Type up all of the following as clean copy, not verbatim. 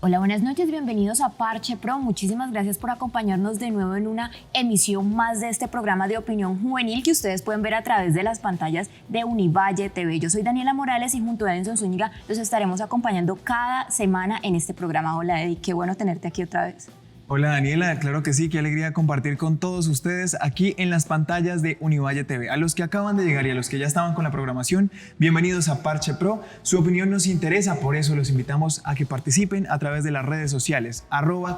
Hola, buenas noches, bienvenidos a Parche Pro. Muchísimas gracias por acompañarnos de nuevo en una emisión más de este programa de opinión juvenil que ustedes pueden ver a través de las pantallas de Univalle TV. Yo soy Daniela Morales y junto a Edison Zúñiga los estaremos acompañando cada semana en este programa. Hola, Eddie, qué bueno tenerte aquí otra vez. Hola Daniela, claro que sí, qué alegría compartir con todos ustedes aquí en las pantallas de Univalle TV. A los que acaban de llegar y a los que ya estaban con la programación, bienvenidos a Parche Pro. Su opinión nos interesa, por eso los invitamos a que participen a través de las redes sociales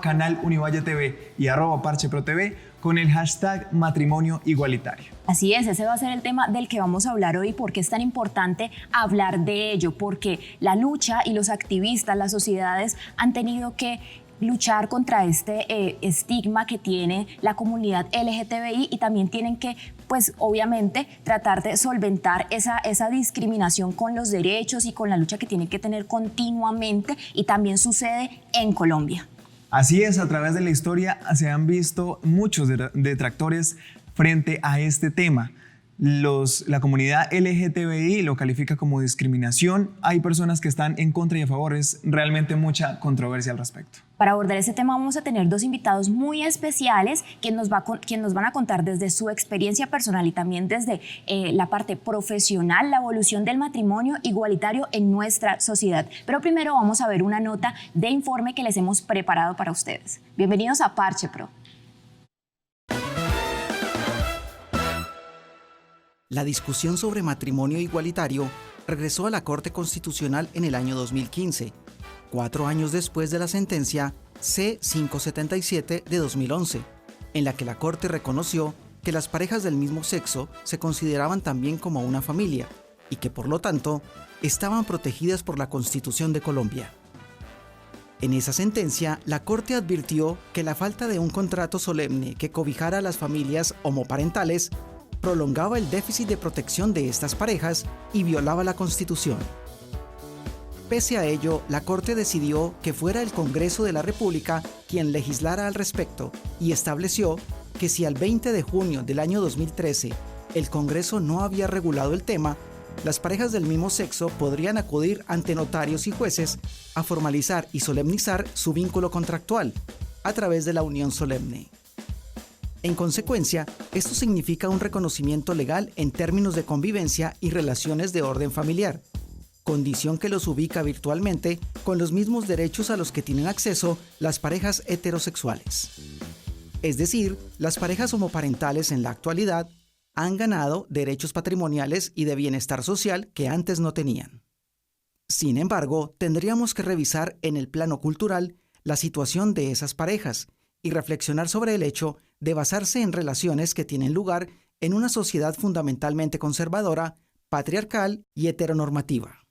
@canal Univalle TV y @Parche Pro TV con el hashtag matrimonio igualitario. Así es, ese va a ser el tema del que vamos a hablar hoy. ¿Por qué es tan importante hablar de ello? Porque la lucha y los activistas, las sociedades han tenido que luchar contra este estigma que tiene la comunidad LGTBI y también tienen que, pues obviamente, tratar de solventar esa discriminación con los derechos y con la lucha que tienen que tener continuamente, y también sucede en Colombia. Así es, a través de la historia se han visto muchos detractores frente a este tema. La comunidad LGTBI lo califica como discriminación. Hay personas que están en contra y a favor. Es realmente mucha controversia al respecto. Para abordar este tema vamos a tener dos invitados muy especiales que nos van a contar desde su experiencia personal y también desde la parte profesional, la evolución del matrimonio igualitario en nuestra sociedad. Pero primero vamos a ver una nota de informe que les hemos preparado para ustedes. Bienvenidos a Parche Pro. La discusión sobre matrimonio igualitario regresó a la Corte Constitucional en el año 2015, 4 años después de la sentencia C-577 de 2011, en la que la Corte reconoció que las parejas del mismo sexo se consideraban también como una familia y que, por lo tanto, estaban protegidas por la Constitución de Colombia. En esa sentencia, la Corte advirtió que la falta de un contrato solemne que cobijara a las familias homoparentales prolongaba el déficit de protección de estas parejas y violaba la Constitución. Pese a ello, la Corte decidió que fuera el Congreso de la República quien legislara al respecto y estableció que si al 20 de junio del año 2013 el Congreso no había regulado el tema, las parejas del mismo sexo podrían acudir ante notarios y jueces a formalizar y solemnizar su vínculo contractual a través de la unión solemne. En consecuencia, esto significa un reconocimiento legal en términos de convivencia y relaciones de orden familiar, condición que los ubica virtualmente con los mismos derechos a los que tienen acceso las parejas heterosexuales. Es decir, las parejas homoparentales en la actualidad han ganado derechos patrimoniales y de bienestar social que antes no tenían. Sin embargo, tendríamos que revisar en el plano cultural la situación de esas parejas y reflexionar sobre el hecho de basarse en relaciones que tienen lugar en una sociedad fundamentalmente conservadora, patriarcal y heteronormativa.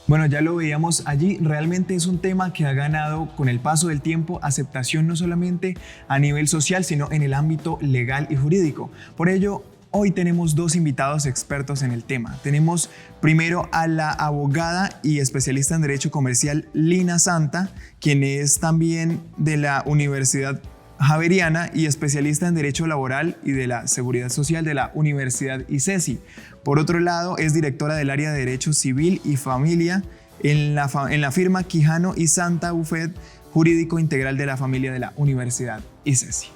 Bueno, ya lo veíamos allí, realmente es un tema que ha ganado con el paso del tiempo aceptación no solamente a nivel social, sino en el ámbito legal y jurídico. Por ello, hoy tenemos dos invitados expertos en el tema. Tenemos primero a la abogada y especialista en Derecho Comercial Lina Santa, quien es también de la Universidad Javeriana y especialista en Derecho Laboral y de la Seguridad Social de la Universidad ICESI. Por otro lado, es directora del área de Derecho Civil y Familia en la firma Quijano y Santa Bufet, Jurídico Integral de la Familia de la Universidad ICESI.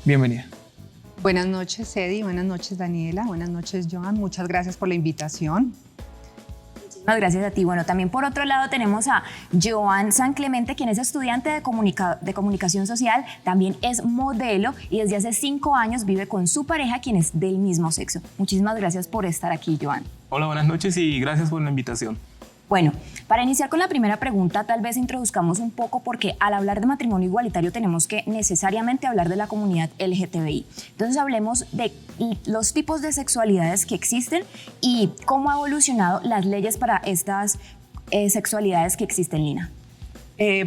Bienvenida. Buenas noches, Eddie. Buenas noches, Daniela. Buenas noches, Joan. Muchas gracias por la invitación. Muchísimas gracias a ti. Bueno, también por otro lado tenemos a Joan San Clemente, quien es estudiante de comunicación social, también es modelo y desde hace 5 años vive con su pareja, quien es del mismo sexo. Muchísimas gracias por estar aquí, Joan. Hola, buenas noches y gracias por la invitación. Bueno, para iniciar con la primera pregunta, tal vez introduzcamos un poco porque al hablar de matrimonio igualitario tenemos que necesariamente hablar de la comunidad LGTBI. Entonces hablemos de los tipos de sexualidades que existen y cómo ha evolucionado las leyes para estas sexualidades que existen, Lina.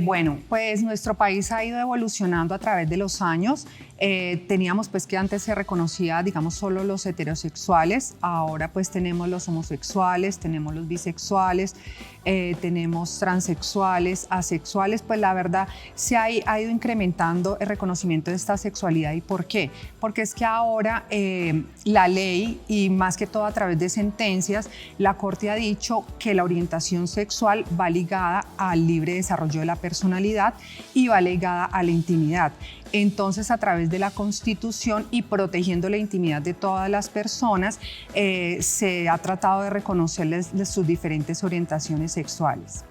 Bueno, pues nuestro país ha ido evolucionando a través de los años. Teníamos pues que antes se reconocía, digamos, solo los heterosexuales. Ahora pues tenemos los homosexuales, tenemos los bisexuales, tenemos transexuales, asexuales. Pues la verdad ha ido incrementando el reconocimiento de esta sexualidad. ¿Y por qué? Porque es que ahora la ley, y más que todo a través de sentencias, la Corte ha dicho que la orientación sexual va ligada al libre desarrollo de la personalidad y va ligada a la intimidad. Entonces, a través de la Constitución y protegiendo la intimidad de todas las personas, se ha tratado de reconocerles sus diferentes orientaciones sexuales.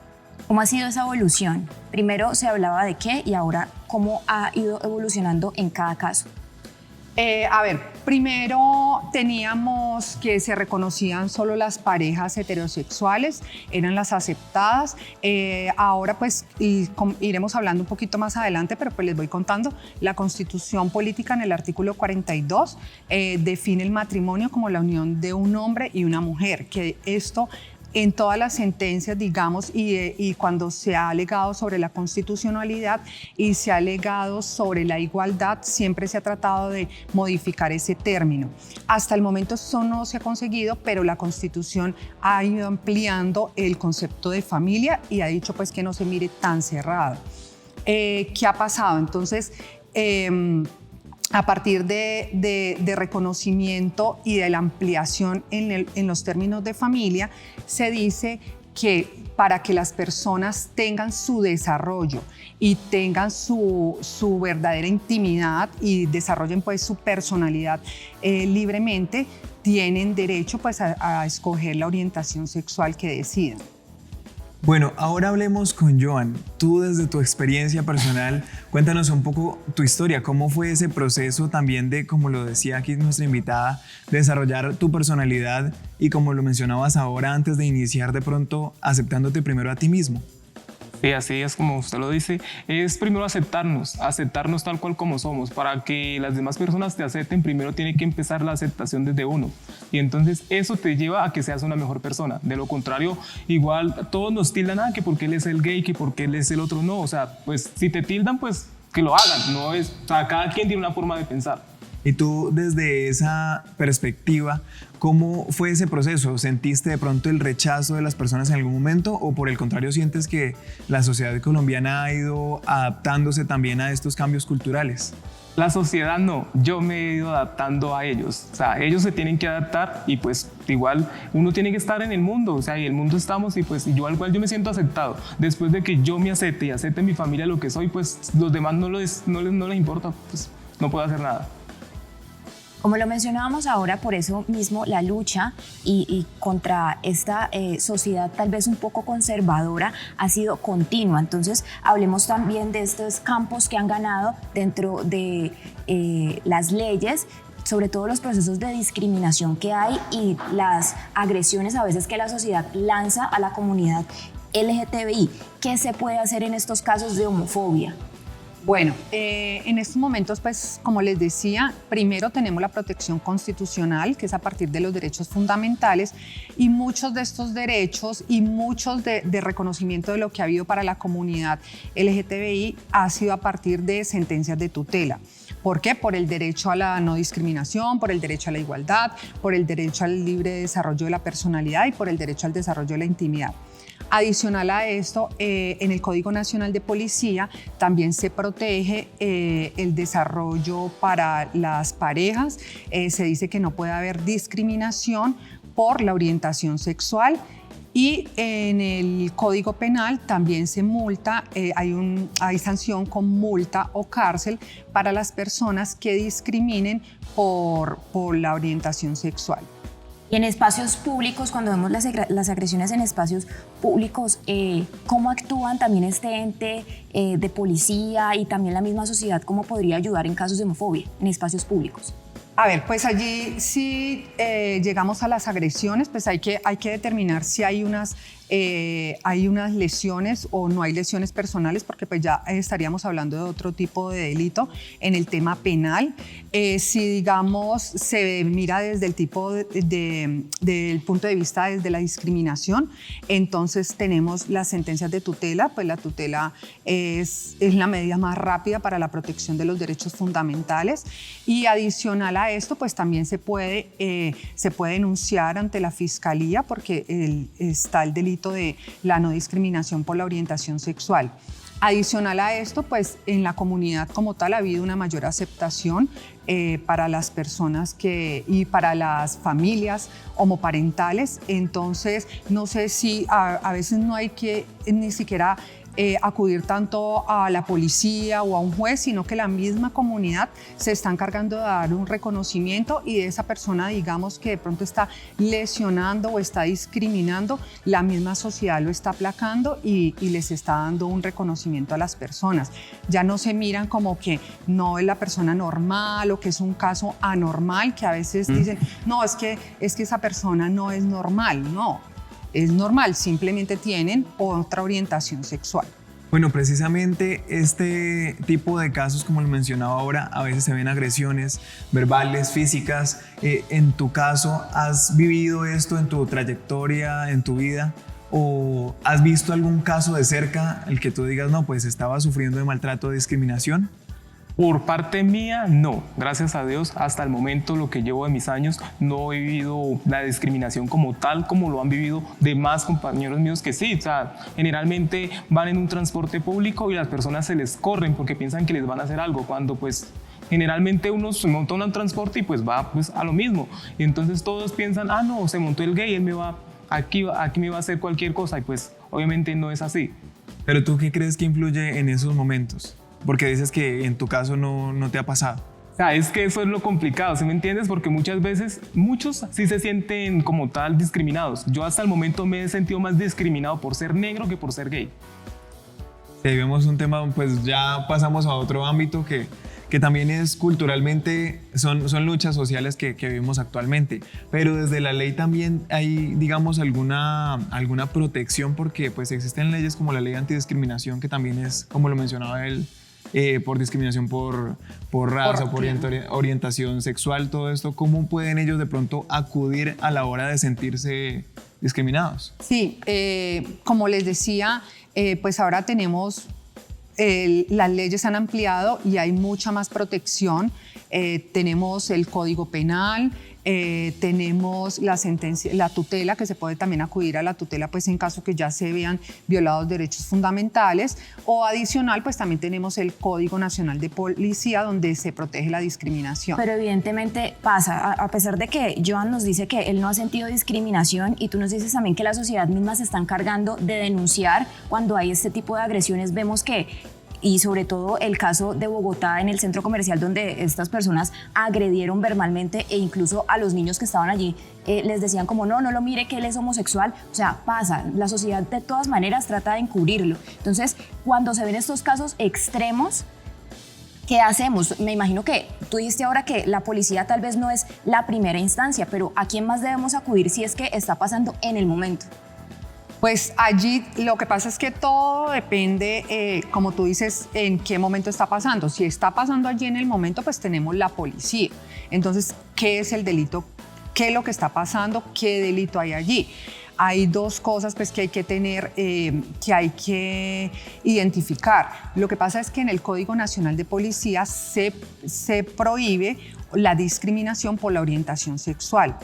¿Cómo ha sido esa evolución? Primero se hablaba de qué y ahora cómo ha ido evolucionando en cada caso. Primero teníamos que se reconocían solo las parejas heterosexuales, eran las aceptadas. Ahora pues iremos hablando un poquito más adelante, pero pues les voy contando. La Constitución Política en el artículo 42 define el matrimonio como la unión de un hombre y una mujer, que esto en todas las sentencias, digamos, y cuando se ha alegado sobre la constitucionalidad y se ha alegado sobre la igualdad, siempre se ha tratado de modificar ese término. Hasta el momento eso no se ha conseguido, pero la Constitución ha ido ampliando el concepto de familia y ha dicho pues que no se mire tan cerrado. ¿Qué ha pasado? Entonces, a partir de reconocimiento y de la ampliación en los términos de familia, se dice que para que las personas tengan su desarrollo y tengan su verdadera intimidad y desarrollen pues su personalidad libremente, tienen derecho pues a escoger la orientación sexual que decidan. Bueno, ahora hablemos con Joan. Tú desde tu experiencia personal, cuéntanos un poco tu historia. ¿Cómo fue ese proceso también de, como lo decía aquí nuestra invitada, desarrollar tu personalidad y como lo mencionabas ahora antes de iniciar de pronto aceptándote primero a ti mismo? Sí, así es como usted lo dice, es primero aceptarnos tal cual como somos. Para que las demás personas te acepten, primero tiene que empezar la aceptación desde uno. Y entonces eso te lleva a que seas una mejor persona. De lo contrario, igual todos nos tildan, que porque él es el gay, que porque él es el otro. No, o sea, pues si te tildan, pues que lo hagan. No es, o sea, cada quien tiene una forma de pensar. Y tú, desde esa perspectiva, ¿cómo fue ese proceso? ¿Sentiste de pronto el rechazo de las personas en algún momento o por el contrario sientes que la sociedad colombiana ha ido adaptándose también a estos cambios culturales? La sociedad no, yo me he ido adaptando a ellos. O sea, ellos se tienen que adaptar y pues igual uno tiene que estar en el mundo. O sea, y el mundo estamos y pues yo al cual yo me siento aceptado. Después de que yo me acepte y acepte mi familia lo que soy, pues los demás no les importa, pues no puedo hacer nada. Como lo mencionábamos ahora, por eso mismo la lucha y contra esta sociedad tal vez un poco conservadora ha sido continua. Entonces, hablemos también de estos campos que han ganado dentro de las leyes, sobre todo los procesos de discriminación que hay y las agresiones a veces que la sociedad lanza a la comunidad LGTBI. ¿Qué se puede hacer en estos casos de homofobia? Bueno, en estos momentos, pues, como les decía, primero tenemos la protección constitucional, que es a partir de los derechos fundamentales, y muchos de estos derechos y muchos de reconocimiento de lo que ha habido para la comunidad LGTBI ha sido a partir de sentencias de tutela. ¿Por qué? Por el derecho a la no discriminación, por el derecho a la igualdad, por el derecho al libre desarrollo de la personalidad y por el derecho al desarrollo de la intimidad. Adicional a esto, en el Código Nacional de Policía también se protege el desarrollo para las parejas. Se dice que no puede haber discriminación por la orientación sexual. Y en el Código Penal también se multa, hay sanción con multa o cárcel para las personas que discriminen por la orientación sexual. Y en espacios públicos, cuando vemos las agresiones en espacios públicos, ¿cómo actúan también este ente de policía y también la misma sociedad? ¿Cómo podría ayudar en casos de homofobia en espacios públicos? A ver, pues allí si llegamos a las agresiones, pues hay que determinar si hay unas hay unas lesiones o no hay lesiones personales, porque pues ya estaríamos hablando de otro tipo de delito en el tema penal. Si digamos se mira desde el tipo del punto de vista desde la discriminación, entonces tenemos las sentencias de tutela, pues la tutela es la medida más rápida para la protección de los derechos fundamentales, y adicional a esto pues también se puede denunciar ante la Fiscalía, porque está el delito de la no discriminación por la orientación sexual. Adicional a esto, pues en la comunidad como tal ha habido una mayor aceptación para las personas y para las familias homoparentales. Entonces, no sé si a veces no hay que ni siquiera acudir tanto a la policía o a un juez, sino que la misma comunidad se está encargando de dar un reconocimiento, y de esa persona, digamos, que de pronto está lesionando o está discriminando, la misma sociedad lo está aplacando y les está dando un reconocimiento a las personas. Ya no se miran como que no es la persona normal o que es un caso anormal, que a veces dicen, no, es que esa persona no es normal. No, es normal, simplemente tienen otra orientación sexual. Bueno, precisamente este tipo de casos, como lo mencionaba ahora, a veces se ven agresiones verbales, físicas. En tu caso, ¿has vivido esto en tu trayectoria, en tu vida? ¿O has visto algún caso de cerca el que tú digas, no, pues estaba sufriendo de maltrato o discriminación? Por parte mía, no. Gracias a Dios, hasta el momento, lo que llevo de mis años, no he vivido la discriminación como tal, como lo han vivido demás compañeros míos que sí. O sea, generalmente van en un transporte público y las personas se les corren porque piensan que les van a hacer algo, cuando pues generalmente uno se monta en un transporte y pues va pues a lo mismo. Y entonces todos piensan, ah, no, se montó el gay, él me va, aquí me va a hacer cualquier cosa, y pues obviamente no es así. Pero ¿tú qué crees que influye en esos momentos? Porque dices que en tu caso no te ha pasado. O sea, es que eso es lo complicado, ¿sí me entiendes? Porque muchas veces, muchos sí se sienten como tal discriminados. Yo hasta el momento me he sentido más discriminado por ser negro que por ser gay. Si vemos un tema, pues ya pasamos a otro ámbito que también es culturalmente, son luchas sociales que vivimos actualmente, pero desde la ley también hay, digamos, alguna protección, porque pues existen leyes como la ley antidiscriminación, que también es, como lo mencionaba él, por discriminación por raza, por orientación sexual, todo esto. ¿Cómo pueden ellos de pronto acudir a la hora de sentirse discriminados? Sí, como les decía, pues ahora tenemos, las leyes han ampliado y hay mucha más protección. Tenemos el Código Penal, tenemos la tutela, que se puede también acudir a la tutela pues en caso que ya se vean violados derechos fundamentales, o adicional pues también tenemos el Código Nacional de Policía, donde se protege la discriminación. Pero evidentemente pasa, a pesar de que Joan nos dice que él no ha sentido discriminación, y tú nos dices también que la sociedad misma se está encargando de denunciar cuando hay este tipo de agresiones. Vemos que, y sobre todo el caso de Bogotá en el centro comercial, donde estas personas agredieron verbalmente, e incluso a los niños que estaban allí les decían como no lo mire que él es homosexual. O sea, pasa, la sociedad de todas maneras trata de encubrirlo. Entonces, cuando se ven estos casos extremos, ¿qué hacemos? Me imagino que tú dijiste ahora que la policía tal vez no es la primera instancia, pero ¿a quién más debemos acudir si es que está pasando en el momento? Pues allí lo que pasa es que todo depende, como tú dices, en qué momento está pasando. Si está pasando allí en el momento, pues tenemos la policía. Entonces, ¿qué es el delito? ¿Qué es lo que está pasando? ¿Qué delito hay allí? Hay dos cosas pues, que hay que tener, que hay que identificar. Lo que pasa es que en el Código Nacional de Policía se prohíbe la discriminación por la orientación sexual.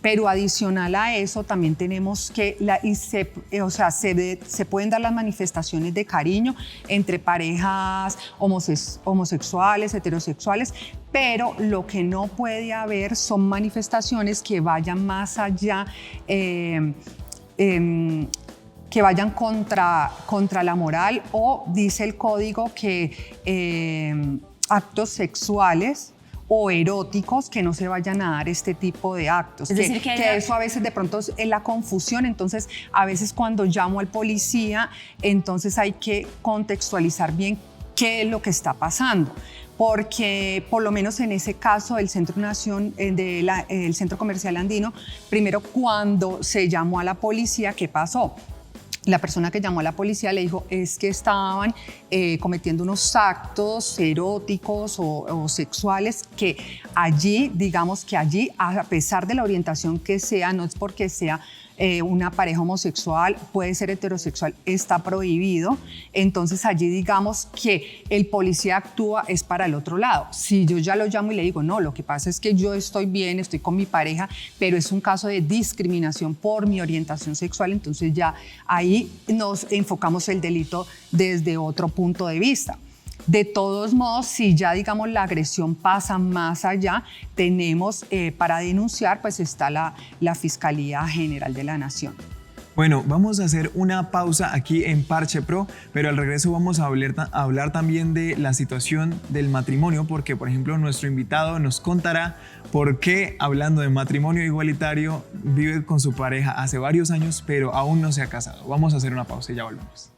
Pero adicional a eso también tenemos que, se pueden dar las manifestaciones de cariño entre parejas homosexuales, heterosexuales, pero lo que no puede haber son manifestaciones que vayan más allá, que vayan contra la moral, o dice el código que actos sexuales o eróticos, que no se vayan a dar este tipo de actos. Es decir, que eso a veces de pronto es la confusión. Entonces, a veces cuando llamo al policía, entonces hay que contextualizar bien qué es lo que está pasando. Porque por lo menos en ese caso del Centro Centro Comercial Andino, primero cuando se llamó a la policía, ¿qué pasó? la persona que llamó a la policía le dijo es que estaban cometiendo unos actos eróticos o sexuales que allí, digamos que allí, a pesar de la orientación que sea, no es porque sea una pareja homosexual, puede ser heterosexual, está prohibido. Entonces allí digamos que el policía actúa es para el otro lado. Si yo ya lo llamo y le digo, no, lo que pasa es que yo estoy bien, estoy con mi pareja, pero es un caso de discriminación por mi orientación sexual, entonces ya ahí nos enfocamos el delito desde otro punto de vista. De todos modos, si ya digamos la agresión pasa más allá, tenemos para denunciar, pues está la Fiscalía General de la Nación. Bueno, vamos a hacer una pausa aquí en Parche Pro, pero al regreso vamos a hablar también de la situación del matrimonio, porque por ejemplo nuestro invitado nos contará por qué, hablando de matrimonio igualitario, vive con su pareja hace varios años, pero aún no se ha casado. Vamos a hacer una pausa y ya volvemos.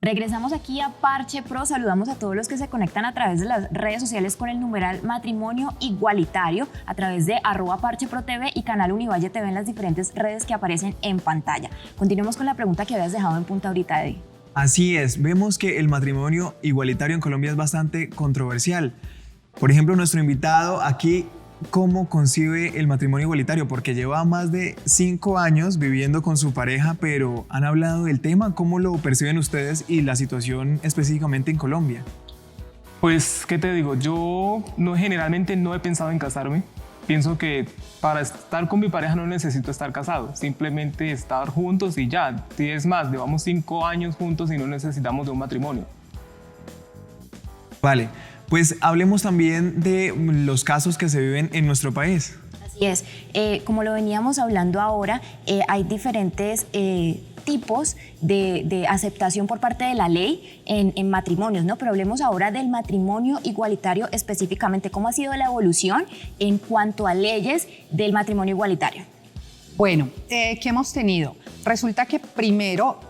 Regresamos aquí a Parche Pro, saludamos a todos los que se conectan a través de las redes sociales con el numeral Matrimonio Igualitario, a través de @ParcheProTV y canal Univalle TV en las diferentes redes que aparecen en pantalla. Continuemos con la pregunta que habías dejado en punta ahorita, Eddie. Así es, vemos que el matrimonio igualitario en Colombia es bastante controversial. Por ejemplo, nuestro invitado aquí, ¿cómo concibe el matrimonio igualitario? Porque lleva más de 5 años viviendo con su pareja, pero han hablado del tema. ¿Cómo lo perciben ustedes y la situación específicamente en Colombia? Pues, ¿qué te digo? Yo generalmente no he pensado en casarme. Pienso que para estar con mi pareja no necesito estar casado, simplemente estar juntos y ya. Y es más, llevamos 5 años juntos y no necesitamos de un matrimonio. Vale, pues hablemos también de los casos que se viven en nuestro país. Así es, como lo veníamos hablando ahora, hay diferentes tipos de aceptación por parte de la ley en matrimonios, ¿no? Pero hablemos ahora del matrimonio igualitario específicamente. ¿Cómo ha sido la evolución en cuanto a leyes del matrimonio igualitario? Bueno, ¿qué hemos tenido? Resulta que primero,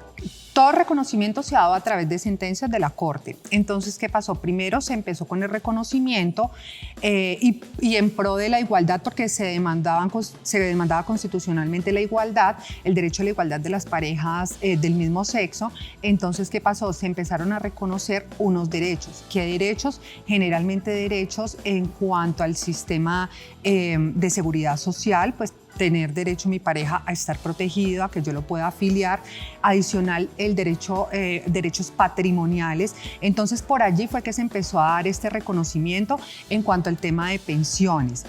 todo reconocimiento se ha dado a través de sentencias de la Corte. Entonces, ¿qué pasó? Primero se empezó con el reconocimiento y en pro de la igualdad, porque se demandaba constitucionalmente la igualdad, el derecho a la igualdad de las parejas del mismo sexo. Entonces, ¿qué pasó? Se empezaron a reconocer unos derechos. ¿Qué derechos? Generalmente derechos en cuanto al sistema de seguridad social, pues tener derecho mi pareja a estar protegido, a que yo lo pueda afiliar, adicional el derechos patrimoniales. Entonces por allí fue que se empezó a dar este reconocimiento en cuanto al tema de pensiones.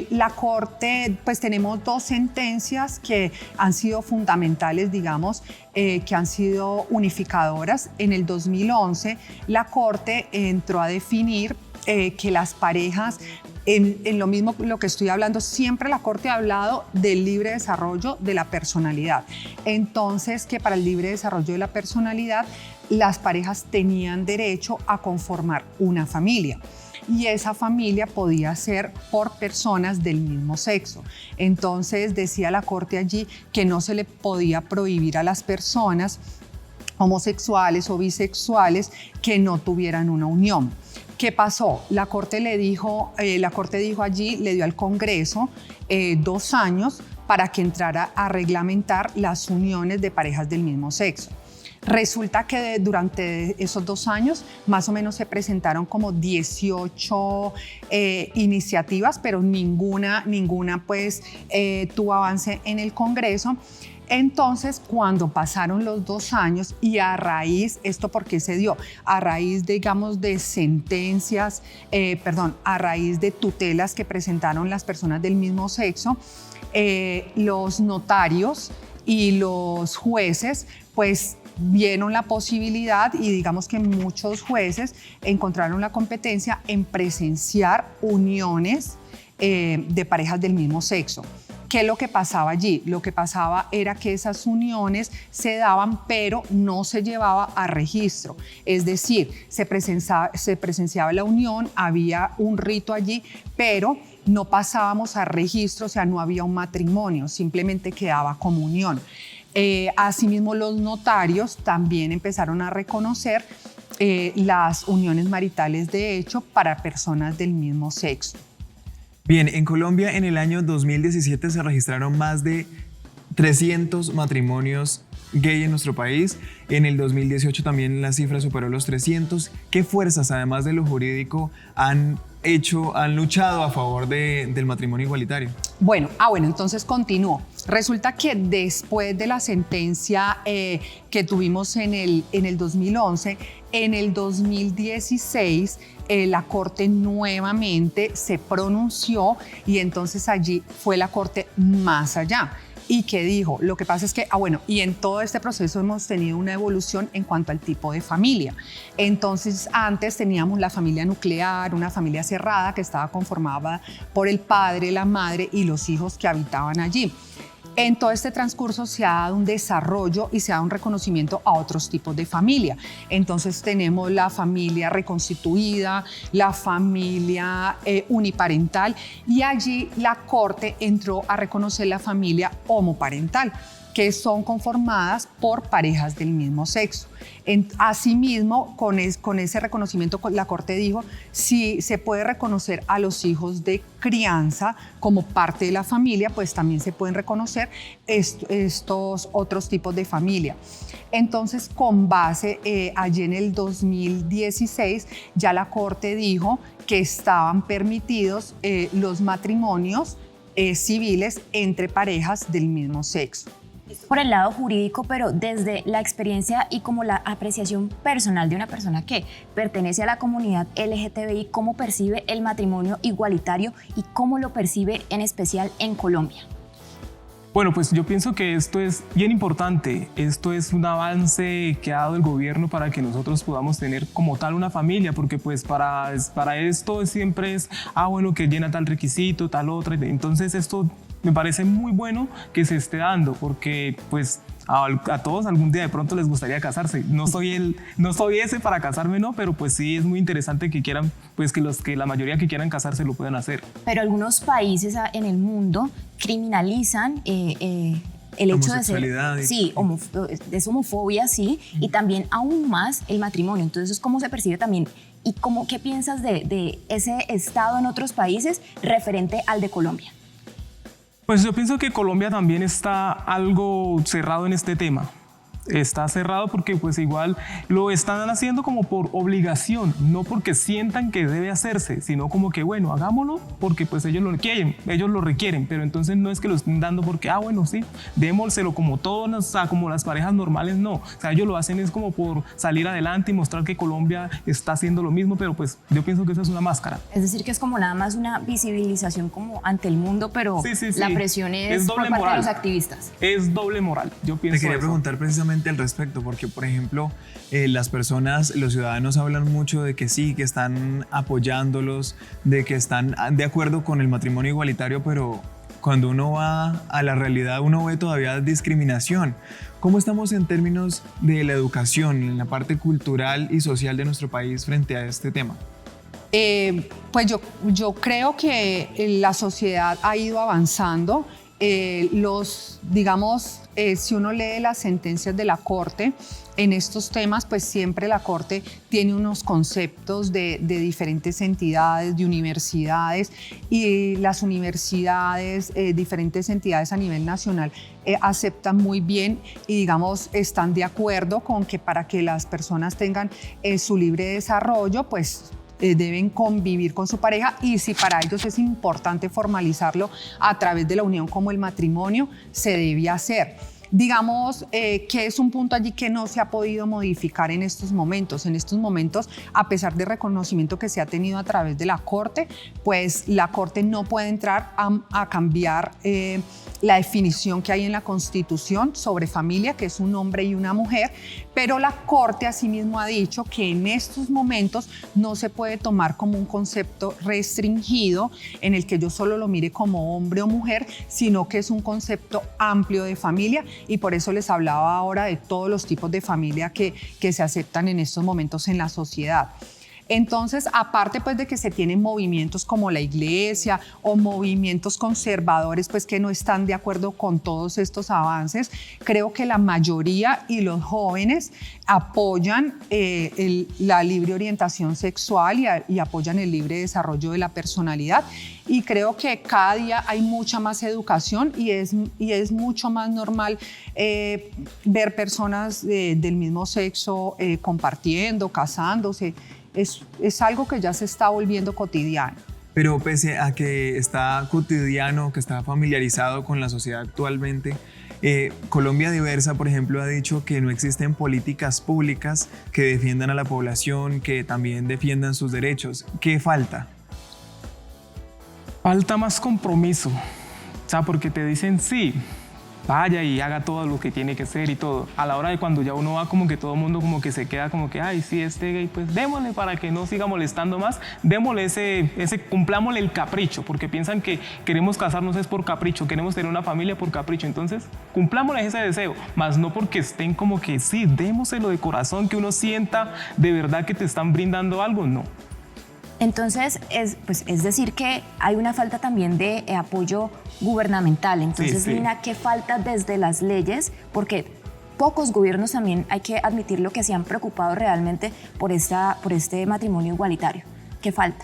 La Corte, pues tenemos 2 sentencias que han sido fundamentales, digamos, que han sido unificadoras. En el 2011 la Corte entró a definir que las parejas, en lo mismo lo que estoy hablando, siempre la Corte ha hablado del libre desarrollo de la personalidad. Entonces, que para el libre desarrollo de la personalidad, las parejas tenían derecho a conformar una familia. Y esa familia podía ser por personas del mismo sexo. Entonces, decía la Corte allí que no se le podía prohibir a las personas homosexuales o bisexuales que no tuvieran una unión. ¿Qué pasó? La Corte dijo allí, le dio al Congreso 2 años para que entrara a reglamentar las uniones de parejas del mismo sexo. Resulta que durante esos 2 años más o menos se presentaron como 18 iniciativas, pero ninguna pues tuvo avance en el Congreso. Entonces, cuando pasaron los 2 años y a raíz, ¿esto por qué se dio? A raíz, digamos, de sentencias, a raíz de tutelas que presentaron las personas del mismo sexo, los notarios y los jueces, pues, vieron la posibilidad y digamos que muchos jueces encontraron la competencia en presenciar uniones de parejas del mismo sexo. ¿Qué es lo que pasaba allí? Lo que pasaba era que esas uniones se daban, pero no se llevaba a registro. Es decir, se presenciaba la unión, había un rito allí, pero no pasábamos a registro, o sea, no había un matrimonio, simplemente quedaba como unión. Asimismo, los notarios también empezaron a reconocer las uniones maritales de hecho para personas del mismo sexo. Bien, en Colombia en el año 2017 se registraron más de 300 matrimonios gay en nuestro país. En el 2018 también la cifra superó los 300. ¿Qué fuerzas, además de lo jurídico, han luchado a favor del matrimonio igualitario? Bueno, entonces continúo. Resulta que después de la sentencia que tuvimos en el 2011, en el 2016 la Corte nuevamente se pronunció y entonces allí fue la Corte más allá. ¿Y qué dijo? Lo que pasa es que, y en todo este proceso hemos tenido una evolución en cuanto al tipo de familia. Entonces, antes teníamos la familia nuclear, una familia cerrada que estaba conformada por el padre, la madre y los hijos que habitaban allí. En todo este transcurso se ha dado un desarrollo y se ha dado un reconocimiento a otros tipos de familia. Entonces tenemos la familia reconstituida, la familia uniparental y allí la Corte entró a reconocer la familia homoparental, que son conformadas por parejas del mismo sexo. Asimismo, con ese reconocimiento, la Corte dijo si se puede reconocer a los hijos de crianza como parte de la familia, pues también se pueden reconocer estos otros tipos de familia. Entonces, con base allí en el 2016, ya la Corte dijo que estaban permitidos los matrimonios civiles entre parejas del mismo sexo. Por el lado jurídico, pero desde la experiencia y como la apreciación personal de una persona que pertenece a la comunidad LGTBI, ¿cómo percibe el matrimonio igualitario y cómo lo percibe en especial en Colombia? Bueno, pues yo pienso que esto es bien importante. Esto es un avance que ha dado el gobierno para que nosotros podamos tener como tal una familia, porque pues para esto siempre es, que llena tal requisito, tal otra. Entonces esto me parece muy bueno que se esté dando, porque pues a todos algún día de pronto les gustaría casarse. No soy ese para casarme, no, pero pues sí es muy interesante que quieran, pues que la mayoría que quieran casarse lo puedan hacer. Pero algunos países en el mundo criminalizan el hecho de ser, sí, es homofobia, sí, y también aún más el matrimonio. Entonces, ¿cómo se percibe también? ¿Y qué piensas de ese estado en otros países referente al de Colombia? Pues yo pienso que Colombia también está algo cerrado en este tema. Está cerrado porque pues igual lo están haciendo como por obligación, no porque sientan que debe hacerse, sino como que hagámoslo porque pues ellos lo requieren, pero entonces no es que lo estén dando porque, sí, démoselo como todos, como las parejas normales, no. O sea, ellos lo hacen es como por salir adelante y mostrar que Colombia está haciendo lo mismo, pero pues yo pienso que eso es una máscara. Es decir, que es como nada más una visibilización como ante el mundo, pero sí. La presión es por parte de los activistas. Es doble moral, yo pienso. Te quería preguntar precisamente al respecto, porque por ejemplo los ciudadanos hablan mucho de que sí, que están apoyándolos, de que están de acuerdo con el matrimonio igualitario, pero cuando uno va a la realidad uno ve todavía discriminación. ¿Cómo estamos en términos de la educación, en la parte cultural y social de nuestro país frente a este tema? Pues yo creo que la sociedad ha ido avanzando. Si uno lee las sentencias de la Corte en estos temas, pues siempre la Corte tiene unos conceptos de diferentes entidades, de universidades, y las universidades, diferentes entidades a nivel nacional aceptan muy bien y están de acuerdo con que para que las personas tengan su libre desarrollo, pues deben convivir con su pareja, y si para ellos es importante formalizarlo a través de la unión como el matrimonio, se debe hacer. Que es un punto allí que no se ha podido modificar en estos momentos. En estos momentos, a pesar del reconocimiento que se ha tenido a través de la Corte, pues la Corte no puede entrar a cambiar la definición que hay en la Constitución sobre familia, que es un hombre y una mujer, pero la Corte asimismo ha dicho que en estos momentos no se puede tomar como un concepto restringido en el que yo solo lo mire como hombre o mujer, sino que es un concepto amplio de familia, y por eso les hablaba ahora de todos los tipos de familia que se aceptan en estos momentos en la sociedad. Entonces, aparte pues de que se tienen movimientos como la iglesia o movimientos conservadores pues que no están de acuerdo con todos estos avances, creo que la mayoría y los jóvenes apoyan la libre orientación sexual y apoyan el libre desarrollo de la personalidad. Y creo que cada día hay mucha más educación y es mucho más normal ver personas del mismo sexo compartiendo, casándose. Es algo que ya se está volviendo cotidiano. Pero pese a que está cotidiano, que está familiarizado con la sociedad actualmente, Colombia Diversa, por ejemplo, ha dicho que no existen políticas públicas que defiendan a la población, que también defiendan sus derechos. ¿Qué falta? Falta más compromiso, o sea, porque te dicen sí, vaya y haga todo lo que tiene que ser y todo. A la hora de cuando ya uno va, como que todo el mundo como que se queda como que, ay, sí, este gay, pues démosle para que no siga molestando más, démosle cumplámosle el capricho, porque piensan que queremos casarnos es por capricho, queremos tener una familia por capricho, entonces cumplámosle ese deseo, más no porque estén como que sí, démoselo de corazón, que uno sienta de verdad que te están brindando algo, no. Entonces, es decir que hay una falta también de apoyo gubernamental. Entonces, Sí. Lina, ¿qué falta desde las leyes? Porque pocos gobiernos también, hay que admitirlo, que se han preocupado realmente por este matrimonio igualitario. ¿Qué falta?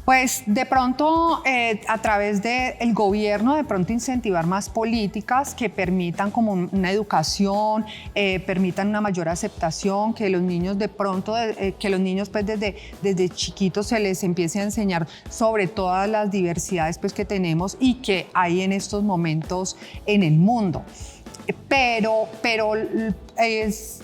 Pues de pronto a través del gobierno de pronto incentivar más políticas que permitan como una educación, permitan una mayor aceptación, que los niños de pronto, que los niños pues desde chiquitos se les empiece a enseñar sobre todas las diversidades pues que tenemos y que hay en estos momentos en el mundo. Pero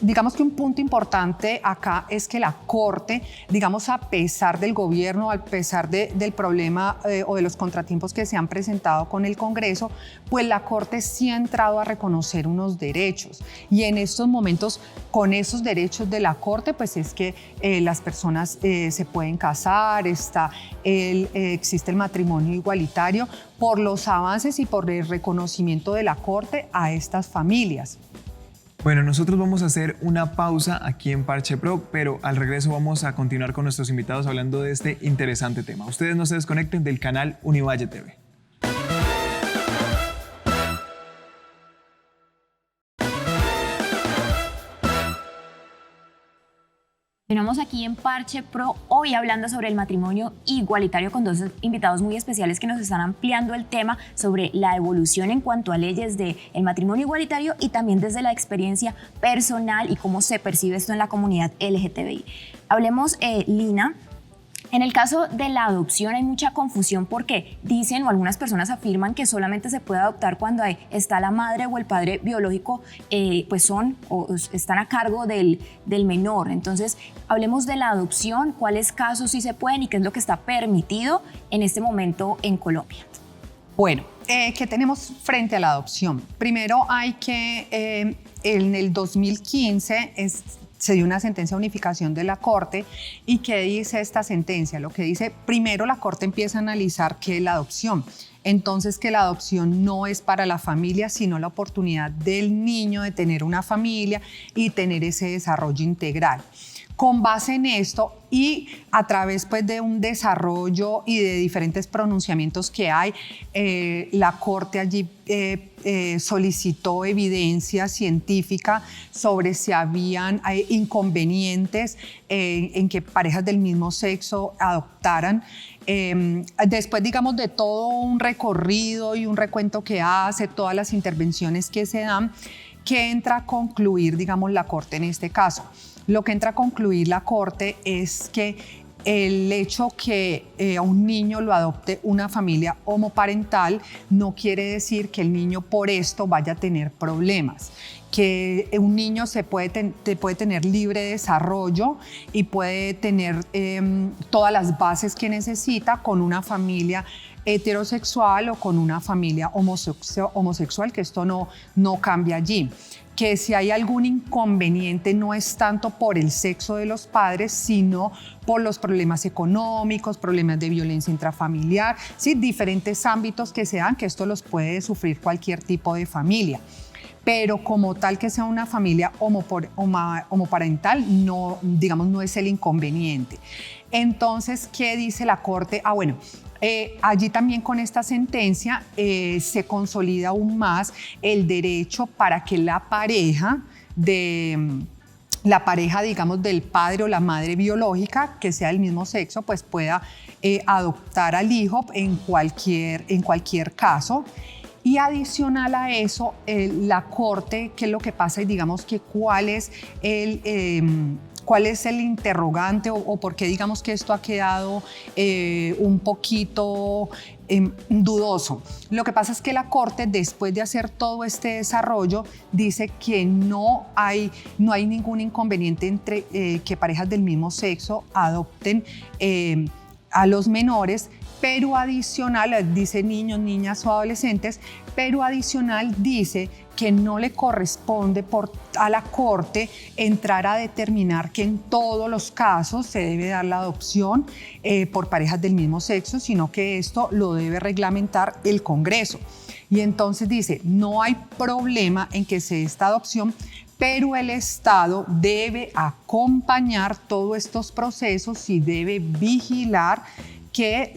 digamos que un punto importante acá es que la Corte, digamos, a pesar del gobierno, a pesar del problema o de los contratiempos que se han presentado con el Congreso, pues la Corte sí ha entrado a reconocer unos derechos. Y en estos momentos, con esos derechos de la Corte, pues es que las personas se pueden casar, existe el matrimonio igualitario por los avances y por el reconocimiento de la Corte a estas familias. Bueno, nosotros vamos a hacer una pausa aquí en Parche Pro, pero al regreso vamos a continuar con nuestros invitados hablando de este interesante tema. Ustedes no se desconecten del canal Univalle TV. Continuamos aquí en Parche Pro, hoy hablando sobre el matrimonio igualitario con dos invitados muy especiales que nos están ampliando el tema sobre la evolución en cuanto a leyes del matrimonio igualitario y también desde la experiencia personal y cómo se percibe esto en la comunidad LGTBI. Hablemos, Lina. En el caso de la adopción hay mucha confusión porque dicen o algunas personas afirman que solamente se puede adoptar cuando está la madre o el padre biológico, pues son o están a cargo del menor. Entonces, hablemos de la adopción, cuáles casos sí se pueden y qué es lo que está permitido en este momento en Colombia. Bueno, ¿qué tenemos frente a la adopción? Primero hay que en el 2015 se dio una sentencia de unificación de la Corte. ¿Y qué dice esta sentencia? Lo que dice, primero la Corte empieza a analizar qué es la adopción. Entonces, que la adopción no es para la familia, sino la oportunidad del niño de tener una familia y tener ese desarrollo integral. Con base en esto y a través pues, de un desarrollo y de diferentes pronunciamientos que hay, la Corte allí solicitó evidencia científica sobre si habían inconvenientes en que parejas del mismo sexo adoptaran. Después, digamos, de todo un recorrido y un recuento que hace, todas las intervenciones que se dan, ¿qué entra a concluir, digamos, la Corte en este caso? Lo que entra a concluir la Corte es que el hecho que a un niño lo adopte una familia homoparental no quiere decir que el niño por esto vaya a tener problemas, que un niño puede tener libre desarrollo y puede tener todas las bases que necesita con una familia heterosexual o con una familia homosexual, que esto no cambia allí. Que si hay algún inconveniente no es tanto por el sexo de los padres, sino por los problemas económicos, problemas de violencia intrafamiliar, ¿sí? Diferentes ámbitos que se dan, que esto los puede sufrir cualquier tipo de familia. pero como tal que sea una familia homoparental, no, digamos, no es el inconveniente. Entonces, ¿qué dice la Corte? Bueno, allí también con esta sentencia se consolida aún más el derecho para que la pareja, digamos, del padre o la madre biológica, que sea del mismo sexo, pues pueda adoptar al hijo en cualquier caso. Y adicional a eso, la Corte, ¿qué es lo que pasa? Y digamos que cuál es el interrogante o por qué digamos que esto ha quedado un poquito dudoso. Lo que pasa es que la Corte, después de hacer todo este desarrollo, dice que no hay ningún inconveniente entre que parejas del mismo sexo adopten a los menores, pero adicional, dice niños, niñas o adolescentes, pero adicional dice que no le corresponde a la Corte entrar a determinar que en todos los casos se debe dar la adopción por parejas del mismo sexo, sino que esto lo debe reglamentar el Congreso. Y entonces dice, no hay problema en que se dé esta adopción, pero el Estado debe acompañar todos estos procesos y debe vigilar que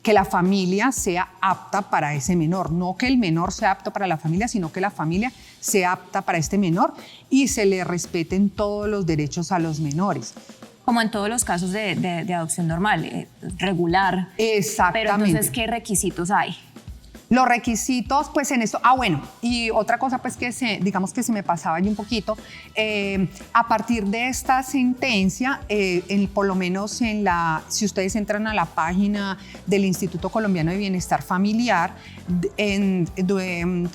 que la familia sea apta para ese menor, no que el menor sea apto para la familia, sino que la familia sea apta para este menor y se le respeten todos los derechos a los menores. Como en todos los casos de adopción normal, regular. Exactamente. Pero entonces, ¿qué requisitos hay? Los requisitos, pues en esto, bueno, y otra cosa pues digamos que se me pasaba allí un poquito, a partir de esta sentencia, por lo menos si ustedes entran a la página del Instituto Colombiano de Bienestar Familiar,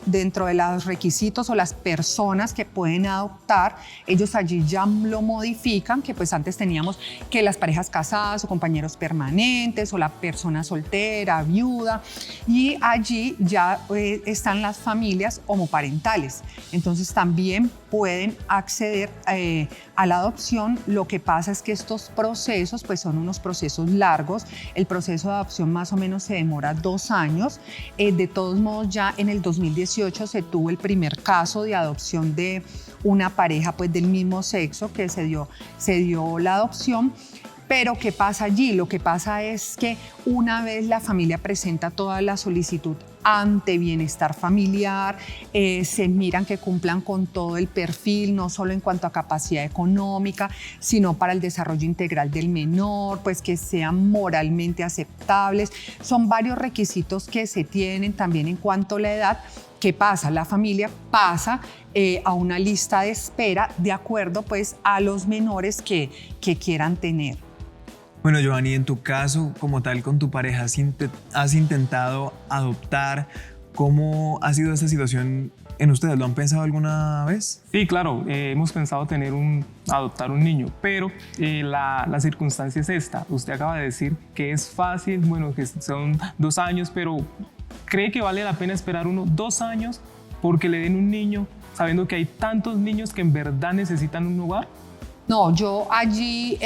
dentro de los requisitos o las personas que pueden adoptar, ellos allí ya lo modifican, que pues antes teníamos que las parejas casadas o compañeros permanentes o la persona soltera, viuda, y allí ya están las familias homoparentales. Entonces también pueden acceder a la adopción. Lo que pasa es que estos procesos pues son unos procesos largos. El proceso de adopción más o menos se demora 2 años. De todos modos, ya en el 2018 se tuvo el primer caso de adopción de una pareja pues del mismo sexo que se dio la adopción. Pero ¿qué pasa allí? Lo que pasa es que una vez la familia presenta toda la solicitud ante Bienestar Familiar, se miran que cumplan con todo el perfil, no solo en cuanto a capacidad económica, sino para el desarrollo integral del menor, pues que sean moralmente aceptables. Son varios requisitos que se tienen también en cuanto a la edad. ¿Qué pasa? La familia pasa a una lista de espera de acuerdo pues a los menores que quieran tener. Bueno, Giovanni, en tu caso, como tal, con tu pareja, ¿has intentado adoptar? ¿Cómo ha sido esta situación en ustedes? ¿Lo han pensado alguna vez? Sí, claro, hemos pensado adoptar un niño, pero la circunstancia es esta. Usted acaba de decir que es fácil, bueno, que son 2 años, pero ¿cree que vale la pena esperar 2 años porque le den un niño, sabiendo que hay tantos niños que en verdad necesitan un hogar? No, yo allí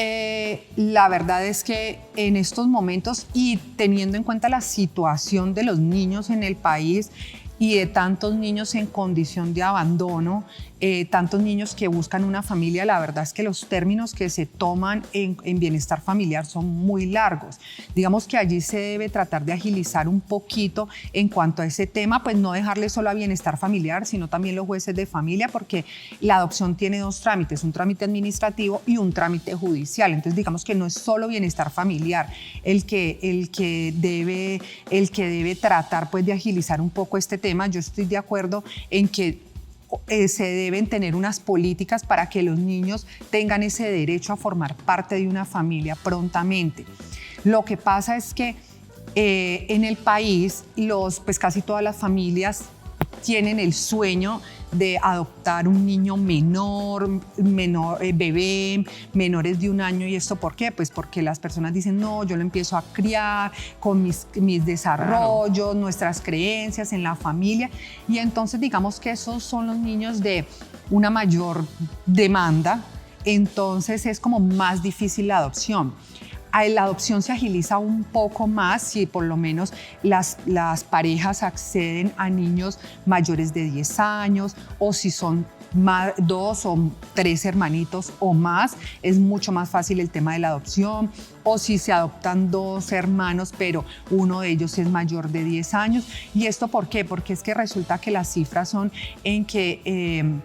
la verdad es que en estos momentos y teniendo en cuenta la situación de los niños en el país y de tantos niños en condición de abandono, tantos niños que buscan una familia, la verdad es que los términos que se toman en bienestar familiar son muy largos. Digamos que allí se debe tratar de agilizar un poquito en cuanto a ese tema, pues no dejarle solo a bienestar familiar, sino también los jueces de familia, porque la adopción tiene 2 trámites, un trámite administrativo y un trámite judicial. Entonces digamos que no es solo bienestar familiar el que debe tratar pues de agilizar un poco este tema. Yo estoy de acuerdo en que se deben tener unas políticas para que los niños tengan ese derecho a formar parte de una familia prontamente. Lo que pasa es que en el país pues casi todas las familias tienen el sueño de adoptar un niño menor, bebé, menores de 1 año. ¿Y esto por qué? Pues porque las personas dicen, no, yo lo empiezo a criar con mis desarrollos, nuestras creencias en la familia. Y entonces digamos que esos son los niños de una mayor demanda, entonces es como más difícil la adopción. La adopción se agiliza un poco más si por lo menos las parejas acceden a niños mayores de 10 años o si son 2 o 3 hermanitos o más, es mucho más fácil el tema de la adopción, o si se adoptan 2 hermanos pero uno de ellos es mayor de 10 años. ¿Y esto por qué? Porque es que resulta que las cifras son en que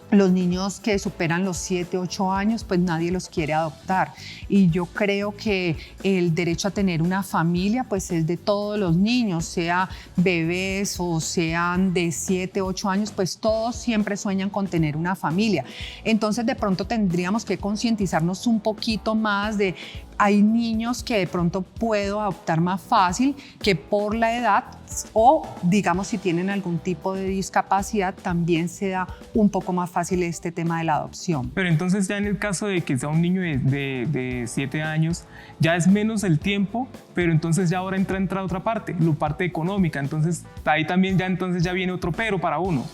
los niños que superan los 7, 8 años, pues nadie los quiere adoptar. Y yo creo que el derecho a tener una familia, pues es de todos los niños, sea bebés o sean de 7, 8 años, pues todos siempre sueñan con tener una familia. Entonces, de pronto tendríamos que concientizarnos un poquito más de hay niños que de pronto puedo adoptar más fácil que por la edad o, digamos, si tienen algún tipo de discapacidad, también se da un poco más fácil este tema de la adopción. Pero entonces ya en el caso de que sea un niño de 7 años, ya es menos el tiempo, pero entonces ya ahora entra otra parte, la parte económica. Entonces ahí también ya viene otro pero para uno.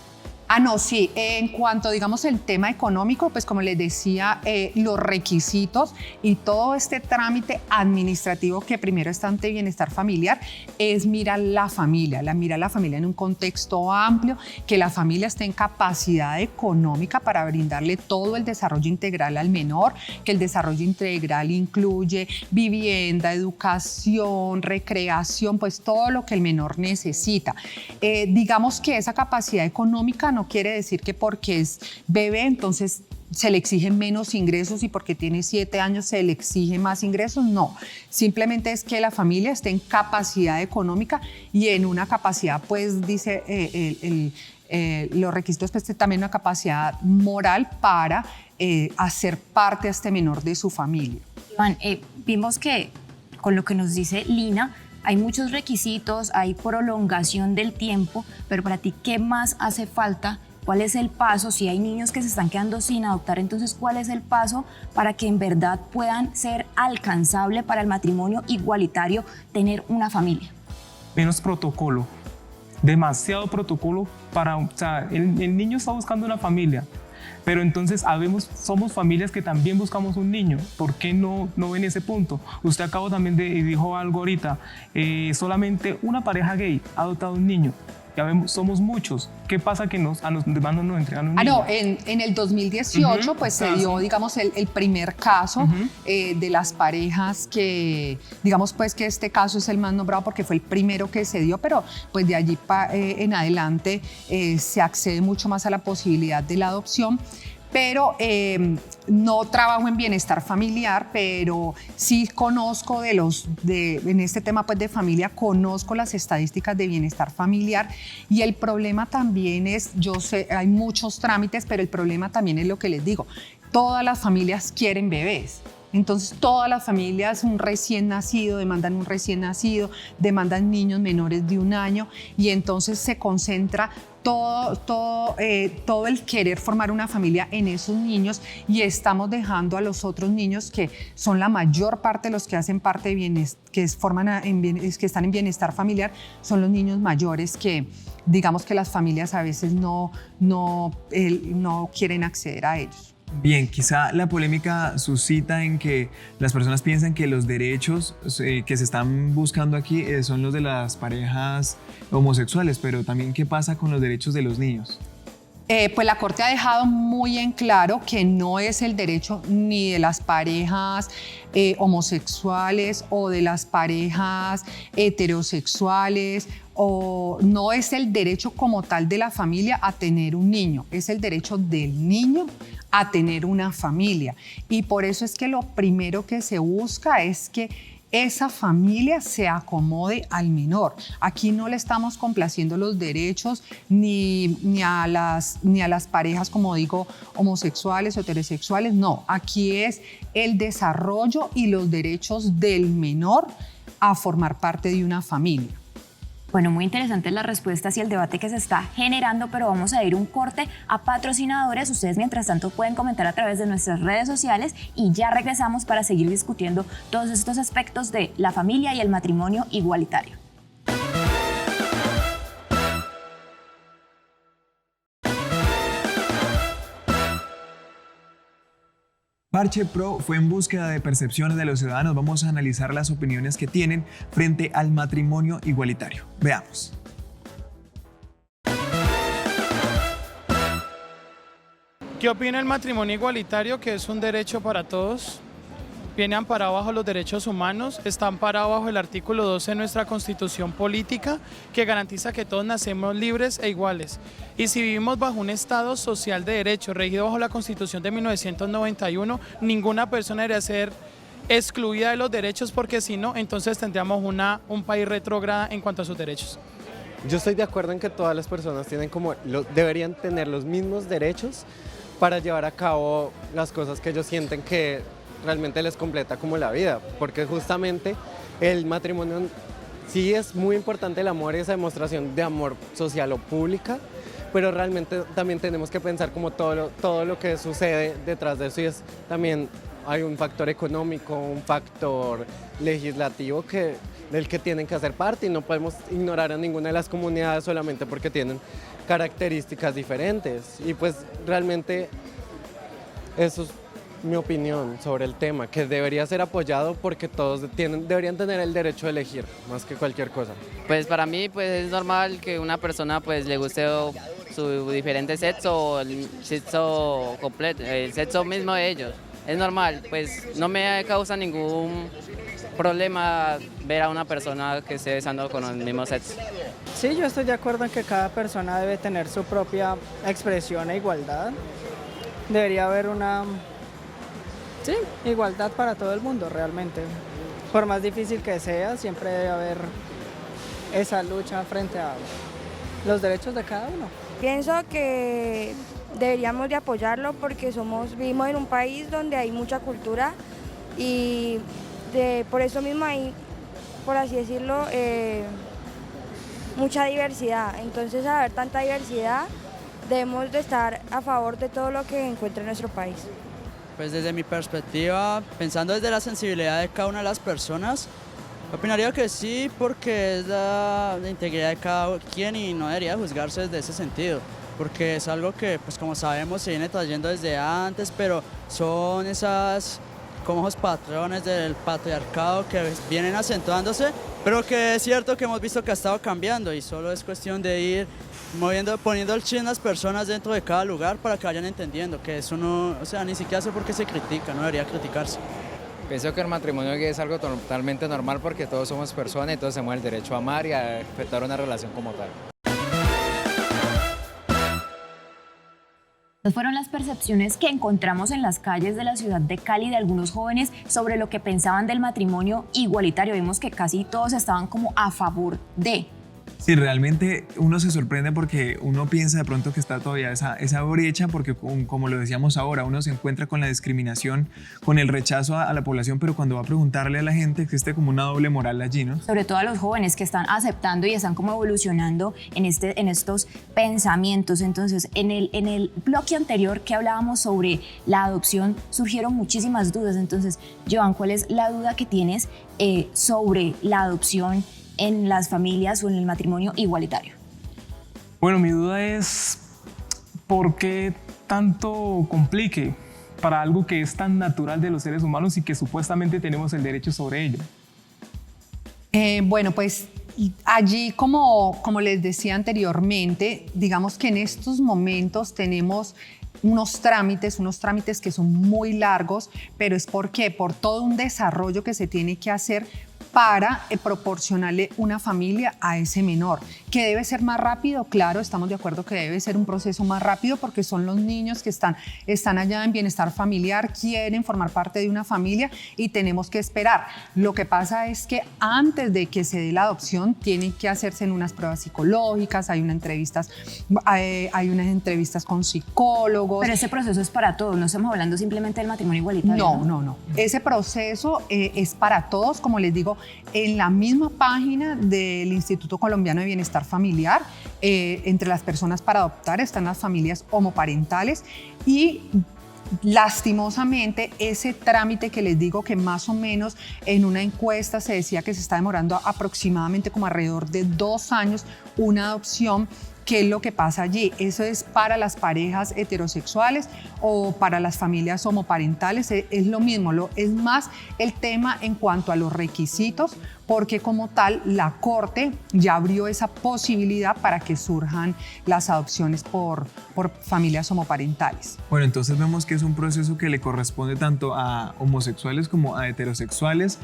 No, sí. En cuanto, digamos, el tema económico, pues como les decía, los requisitos y todo este trámite administrativo que primero está ante bienestar familiar es mirar la familia en un contexto amplio, que la familia esté en capacidad económica para brindarle todo el desarrollo integral al menor, que el desarrollo integral incluye vivienda, educación, recreación, pues todo lo que el menor necesita. Digamos que esa capacidad económica no quiere decir que porque es bebé entonces se le exigen menos ingresos y porque tiene 7 años se le exige más ingresos. No, simplemente es que la familia esté en capacidad económica y en una capacidad, pues dice los requisitos, pues también una capacidad moral para hacer parte a este menor de su familia. Iván, vimos que con lo que nos dice Lina, hay muchos requisitos, hay prolongación del tiempo, pero para ti, ¿qué más hace falta? ¿Cuál es el paso? Si hay niños que se están quedando sin adoptar, entonces, ¿cuál es el paso para que en verdad puedan ser alcanzable para el matrimonio igualitario, tener una familia? Menos protocolo, demasiado protocolo o sea, el niño está buscando una familia, pero entonces somos familias que también buscamos un niño. ¿Por qué no ven ese punto? Usted acabó también dijo algo ahorita, solamente una pareja gay ha adoptado un niño. Ya vemos, somos muchos. ¿Qué pasa que a los demás no nos entregan un niño? No, en el 2018 pues se dio, digamos, el primer caso de las parejas que, digamos, pues que este caso es el más nombrado porque fue el primero que se dio, pero pues de allí en adelante se accede mucho más a la posibilidad de la adopción. Pero no trabajo en bienestar familiar, pero sí conozco en este tema pues de familia, conozco las estadísticas de bienestar familiar y el problema también es, yo sé, hay muchos trámites, pero el problema también es lo que les digo, todas las familias quieren bebés. Entonces todas las familias, un recién nacido, demandan un recién nacido, demandan niños menores de 1 año y entonces se concentra todo el querer formar una familia en esos niños y estamos dejando a los otros niños que son la mayor parte de los que hacen parte de bienestar, que están en bienestar familiar, son los niños mayores que digamos que las familias a veces no quieren acceder a ellos. Bien, quizá la polémica suscita en que las personas piensan que los derechos que se están buscando aquí son los de las parejas homosexuales, pero también ¿qué pasa con los derechos de los niños? Pues la Corte ha dejado muy en claro que no es el derecho ni de las parejas homosexuales o de las parejas heterosexuales, o no es el derecho como tal de la familia a tener un niño, es el derecho del niño a tener una familia. Y por eso es que lo primero que se busca es que esa familia se acomode al menor. Aquí no le estamos complaciendo los derechos ni a las parejas, como digo, homosexuales o heterosexuales, no. Aquí es el desarrollo y los derechos del menor a formar parte de una familia. Bueno, muy interesantes las respuestas y el debate que se está generando, pero vamos a ir un corte a patrocinadores. Ustedes, mientras tanto, pueden comentar a través de nuestras redes sociales y ya regresamos para seguir discutiendo todos estos aspectos de la familia y el matrimonio igualitario. Parche Pro fue en búsqueda de percepciones de los ciudadanos. Vamos a analizar las opiniones que tienen frente al matrimonio igualitario. Veamos. ¿Qué opina el matrimonio igualitario, que es un derecho para todos? Viene amparado bajo los derechos humanos, está amparado bajo el artículo 12 de nuestra Constitución Política, que garantiza que todos nacemos libres e iguales. Y si vivimos bajo un Estado social de derecho, regido bajo la Constitución de 1991, ninguna persona debería ser excluida de los derechos, porque si no, entonces tendríamos un país retrógrado en cuanto a sus derechos. Yo estoy de acuerdo en que todas las personas deberían tener los mismos derechos para llevar a cabo las cosas que ellos sienten que realmente les completa como la vida, porque justamente el matrimonio sí es muy importante, el amor y esa demostración de amor social o pública, pero realmente también tenemos que pensar como todo lo que sucede detrás de eso, y también hay un factor económico, un factor legislativo del que tienen que hacer parte, y no podemos ignorar a ninguna de las comunidades solamente porque tienen características diferentes. Y pues realmente eso es mi opinión sobre el tema, que debería ser apoyado porque todos deberían tener el derecho de elegir más que cualquier cosa. Pues para mí pues es normal que una persona pues le guste su diferente sexo o el sexo completo, el sexo mismo de ellos. Es normal, pues no me causa ningún problema ver a una persona que esté besando con el mismo sexo. Sí, yo estoy de acuerdo en que cada persona debe tener su propia expresión e igualdad. Debería haber igualdad para todo el mundo realmente. Por más difícil que sea, siempre debe haber esa lucha frente a los derechos de cada uno. Pienso que deberíamos de apoyarlo porque vivimos en un país donde hay mucha cultura y por eso mismo hay, por así decirlo, mucha diversidad. Entonces, al haber tanta diversidad, debemos de estar a favor de todo lo que encuentre en nuestro país. Pues desde mi perspectiva, pensando desde la sensibilidad de cada una de las personas, opinaría que sí, porque es la integridad de cada quien y no debería juzgarse desde ese sentido, porque es algo que, pues como sabemos, se viene trayendo desde antes, pero son esos patrones del patriarcado que vienen acentuándose, pero que es cierto que hemos visto que ha estado cambiando y solo es cuestión de ir poniendo el chip en las personas dentro de cada lugar para que vayan entendiendo que eso no, ni siquiera sé por qué se critica, no debería criticarse. Pienso que el matrimonio gay es algo totalmente normal porque todos somos personas y todos tenemos el derecho a amar y a respetar una relación como tal. Estas fueron las percepciones que encontramos en las calles de la ciudad de Cali de algunos jóvenes sobre lo que pensaban del matrimonio igualitario. Vimos que casi todos estaban como a favor de. Sí, realmente uno se sorprende porque uno piensa de pronto que está todavía esa brecha, porque como lo decíamos ahora, uno se encuentra con la discriminación, con el rechazo a la población, pero cuando va a preguntarle a la gente existe como una doble moral allí, ¿no? Sobre todo a los jóvenes que están aceptando y están como evolucionando en estos pensamientos. Entonces, en el bloque anterior que hablábamos sobre la adopción, surgieron muchísimas dudas. Entonces, Joan, ¿cuál es la duda que tienes sobre la adopción en las familias o en el matrimonio igualitario? Bueno, mi duda es ¿por qué tanto complique para algo que es tan natural de los seres humanos y que supuestamente tenemos el derecho sobre ello? Bueno, pues allí, como les decía anteriormente, digamos que en estos momentos tenemos unos trámites que son muy largos, pero es por todo un desarrollo que se tiene que hacer para proporcionarle una familia a ese menor. ¿Que debe ser más rápido? Claro, estamos de acuerdo que debe ser un proceso más rápido porque son los niños que están allá en bienestar familiar, quieren formar parte de una familia y tenemos que esperar. Lo que pasa es que antes de que se dé la adopción tienen que hacerse unas pruebas psicológicas, hay unas entrevistas con psicólogos. Pero ese proceso es para todos, no estamos hablando simplemente del matrimonio igualitario. No. Ese proceso es para todos, como les digo, en la misma página del Instituto Colombiano de Bienestar Familiar, entre las personas para adoptar están las familias homoparentales y lastimosamente ese trámite que les digo que más o menos en una encuesta se decía que se está demorando aproximadamente como alrededor de 2 años una adopción, ¿qué es lo que pasa allí? Eso es para las parejas heterosexuales o para las familias homoparentales, es lo mismo, es más el tema en cuanto a los requisitos, porque como tal la Corte ya abrió esa posibilidad para que surjan las adopciones por familias homoparentales. Bueno, entonces vemos que es un proceso que le corresponde tanto a homosexuales como a heterosexuales,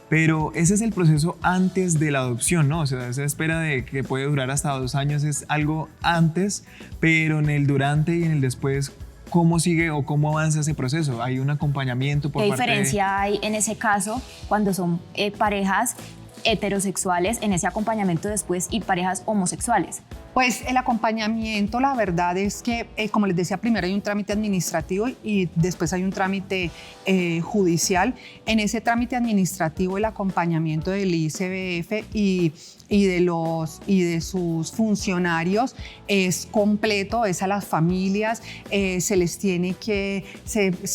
pero ese es el proceso antes de la adopción, ¿no? O sea, esa espera de que puede durar hasta 2 años es algo antes, pero en el durante y en el después, ¿cómo sigue o cómo avanza ese proceso? ¿Hay un acompañamiento por ¿Qué parte diferencia hay en ese caso cuando son parejas heterosexuales en ese acompañamiento después y parejas homosexuales? Pues el acompañamiento, la verdad es que, como les decía, primero hay un trámite administrativo y después hay un trámite judicial. En ese trámite administrativo, el acompañamiento del ICBF y de sus funcionarios es completo, es a las familias, se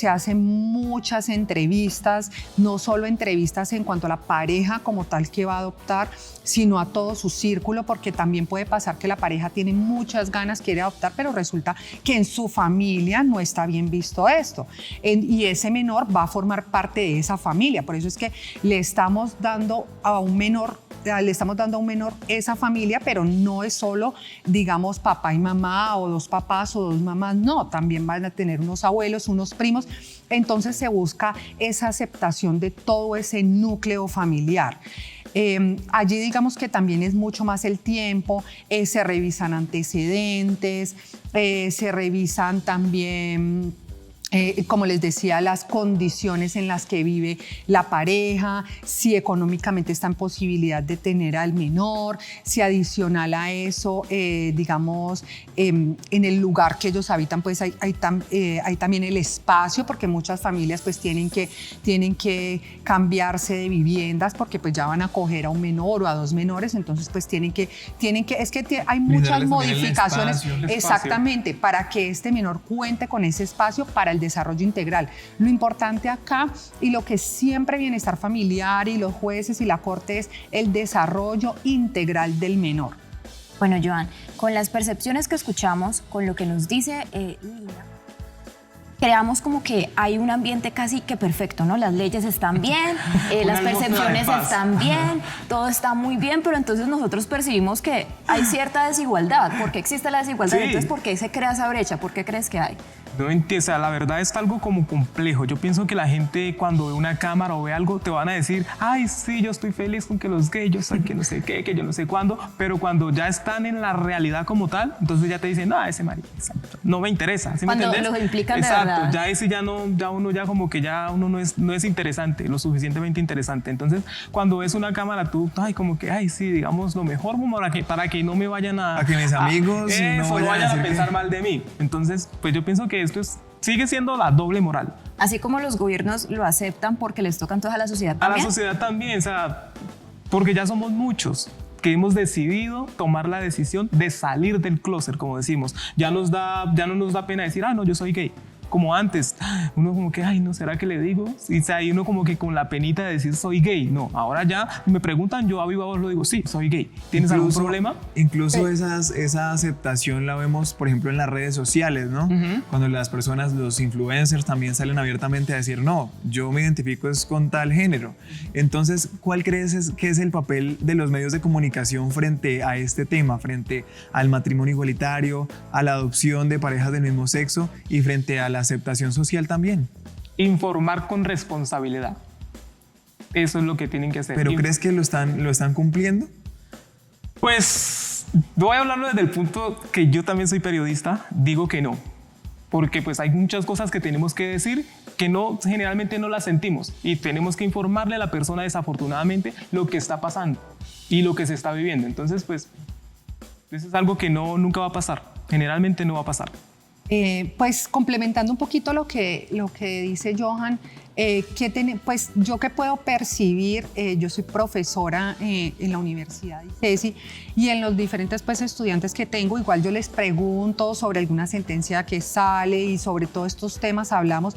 hacen muchas entrevistas, no solo entrevistas en cuanto a la pareja como tal que va a adoptar, sino a todo su círculo, porque también puede pasar que la pareja tiene muchas ganas, quiere adoptar, pero resulta que en su familia no está bien visto esto. Y ese menor va a formar parte de esa familia. Por eso es que le estamos dando a un menor esa familia, pero no es solo, digamos, papá y mamá o 2 papás o 2 mamás, no, también van a tener unos abuelos, unos primos. Entonces se busca esa aceptación de todo ese núcleo familiar. Allí digamos que también es mucho más el tiempo, se revisan antecedentes, se revisan también, como les decía, las condiciones en las que vive la pareja, si económicamente está en posibilidad de tener al menor, si adicional a eso, digamos, en el lugar que ellos habitan, pues hay también el espacio, porque muchas familias pues tienen que cambiarse de viviendas porque pues ya van a acoger a un menor o a 2 menores, entonces pues hay muchas modificaciones, exactamente, para que este menor cuente con ese espacio para el desarrollo integral. Lo importante acá y lo que siempre Bienestar Familiar y los jueces y la Corte es el desarrollo integral del menor. Bueno, Joan, con las percepciones que escuchamos, con lo que nos dice Lina, creamos como que hay un ambiente casi que perfecto, ¿no? Las leyes están bien, las percepciones están bien, todo está muy bien, pero entonces nosotros percibimos que hay cierta desigualdad. ¿Por qué existe la desigualdad? Sí. Entonces, ¿por qué se crea esa brecha? ¿Por qué crees que hay? No entiendo, la verdad es algo como complejo. Yo pienso que la gente cuando ve una cámara o ve algo te van a decir, ay, sí, yo estoy feliz con que los gays, yo soy que no sé qué, que yo no sé cuándo, pero cuando ya están en la realidad como tal, entonces ya te dicen, no, ese marido no me interesa, ¿sí me entiendes? Cuando los implican de Exacto, verdad. ya ese uno no es interesante, lo suficientemente interesante. Entonces, cuando ves una cámara tú, ay, como que, ay, sí, digamos lo mejor como para que no me vayan a que mis amigos no vayan a pensar mal de mí. Entonces, pues yo pienso que esto sigue siendo la doble moral. Así como los gobiernos lo aceptan porque les tocan todos a la sociedad también. A la sociedad también, o sea, porque ya somos muchos que hemos decidido tomar la decisión de salir del closet, como decimos. Ya no nos da pena decir, no, yo soy gay. Como antes, uno como que, ay, no, ¿será que le digo? Y ahí uno como que con la penita de decir soy gay. No, ahora ya me preguntan, yo a viva voz lo digo, sí, soy gay. ¿Tienes algún problema? Incluso esa aceptación la vemos, por ejemplo, en las redes sociales, ¿no? Cuando las personas, los influencers también salen abiertamente a decir, no, yo me identifico es con tal género. Entonces, ¿cuál crees que es el papel de los medios de comunicación frente a este tema, frente al matrimonio igualitario, a la adopción de parejas del mismo sexo y frente a la aceptación social también? Informar con responsabilidad. Eso es lo que tienen que hacer. ¿Pero crees que lo están cumpliendo? Pues voy a hablarlo desde el punto que yo también soy periodista, digo que no. Porque pues hay muchas cosas que tenemos que decir que generalmente no las sentimos y tenemos que informarle a la persona desafortunadamente lo que está pasando y lo que se está viviendo. Entonces pues eso es algo que nunca va a pasar, generalmente no va a pasar. Pues complementando un poquito lo que dice Johan, Pues yo que puedo percibir, yo soy profesora en la Universidad de ICESI y en los diferentes pues, estudiantes que tengo, igual yo les pregunto sobre alguna sentencia que sale y sobre todos estos temas hablamos,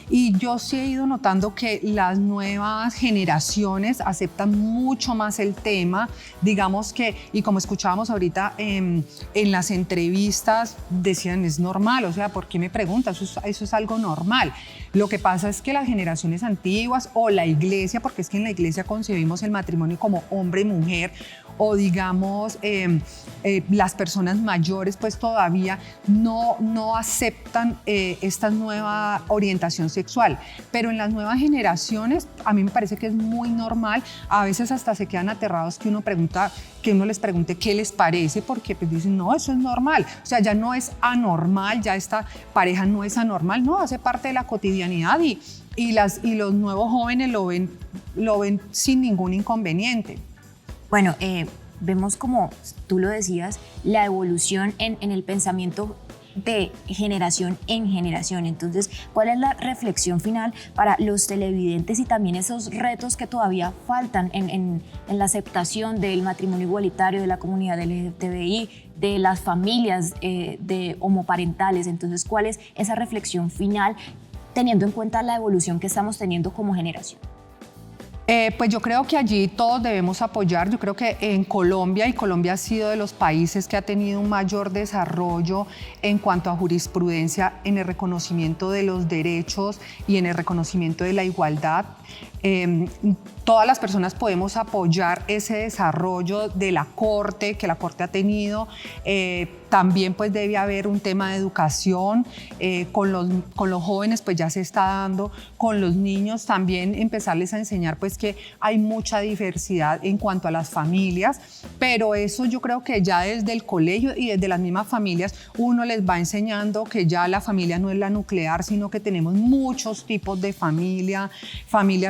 y yo sí he ido notando que las nuevas generaciones aceptan mucho más el tema, digamos que, y como escuchábamos ahorita en las entrevistas, decían es normal, o sea, ¿por qué me preguntas? Eso es algo normal. Lo que pasa es que las generaciones antiguas o la iglesia, porque es que en la iglesia concebimos el matrimonio como hombre y mujer, o digamos las personas mayores pues todavía no aceptan esta nueva orientación sexual, pero en las nuevas generaciones a mí me parece que es muy normal, a veces hasta se quedan aterrados que uno les pregunte qué les parece, porque pues dicen no, eso es normal, o sea, ya no es anormal, ya esta pareja no es anormal, no, hace parte de la cotidianidad y los nuevos jóvenes lo ven sin ningún inconveniente. Bueno, vemos como tú lo decías, la evolución en el pensamiento de generación en generación. Entonces, ¿cuál es la reflexión final para los televidentes y también esos retos que todavía faltan en la aceptación del matrimonio igualitario, de la comunidad LGTBI, de las familias de homoparentales? Entonces, ¿cuál es esa reflexión final teniendo en cuenta la evolución que estamos teniendo como generación? Pues yo creo que allí todos debemos apoyar. Yo creo que en Colombia, y Colombia ha sido de los países que ha tenido un mayor desarrollo en cuanto a jurisprudencia en el reconocimiento de los derechos y en el reconocimiento de la igualdad. Todas las personas podemos apoyar ese desarrollo de la Corte, que la Corte ha tenido. También pues debe haber un tema de educación, con los jóvenes pues ya se está dando, con los niños también empezarles a enseñar pues que hay mucha diversidad en cuanto a las familias, pero eso yo creo que ya desde el colegio y desde las mismas familias uno les va enseñando que ya la familia no es la nuclear, sino que tenemos muchos tipos de familias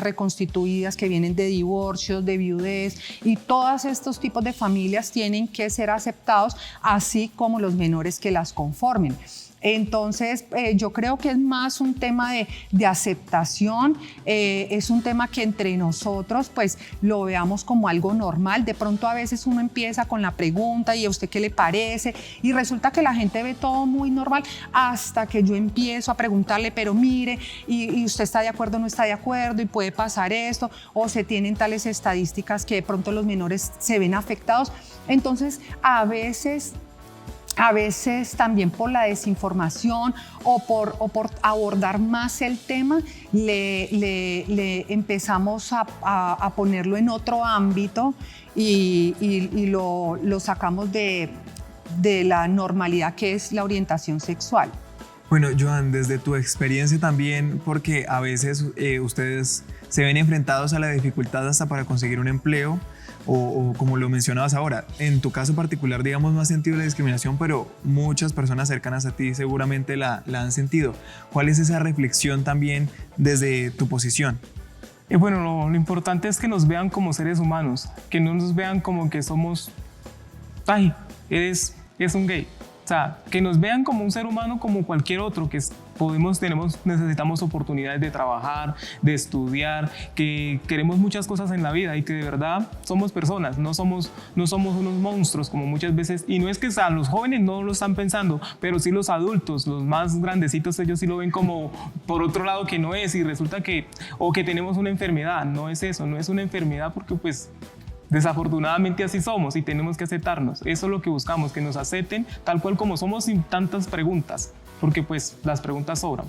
reconstituidas que vienen de divorcios, de viudez, y todos estos tipos de familias tienen que ser aceptados, así como los menores que las conformen. Entonces, yo creo que es más un tema de aceptación, es un tema que entre nosotros pues lo veamos como algo normal. De pronto a veces uno empieza con la pregunta y a usted qué le parece y resulta que la gente ve todo muy normal hasta que yo empiezo a preguntarle, pero mire, y usted está de acuerdo o no está de acuerdo y puede pasar esto, o se tienen tales estadísticas que de pronto los menores se ven afectados. Entonces, a veces también por la desinformación o por abordar más el tema, le empezamos a ponerlo en otro ámbito y lo sacamos de la normalidad que es la orientación sexual. Bueno, Joan, desde tu experiencia también, porque a veces ustedes se ven enfrentados a la dificultad hasta para conseguir un empleo, o como lo mencionabas ahora, en tu caso particular, digamos, no has sentido la discriminación, pero muchas personas cercanas a ti seguramente la han sentido. ¿Cuál es esa reflexión también desde tu posición? Bueno, lo importante es que nos vean como seres humanos, que no nos vean como que somos, ay, es un gay. O sea, que nos vean como un ser humano como cualquier otro, que necesitamos oportunidades de trabajar, de estudiar, que queremos muchas cosas en la vida y que de verdad somos personas, no somos unos monstruos como muchas veces. Y no es que los jóvenes no lo están pensando, pero sí los adultos, los más grandecitos, ellos sí lo ven como por otro lado que no es, y resulta que tenemos una enfermedad. No es eso, no es una enfermedad, porque pues desafortunadamente así somos y tenemos que aceptarnos. Eso es lo que buscamos, que nos acepten tal cual como somos, sin tantas preguntas, porque pues las preguntas sobran.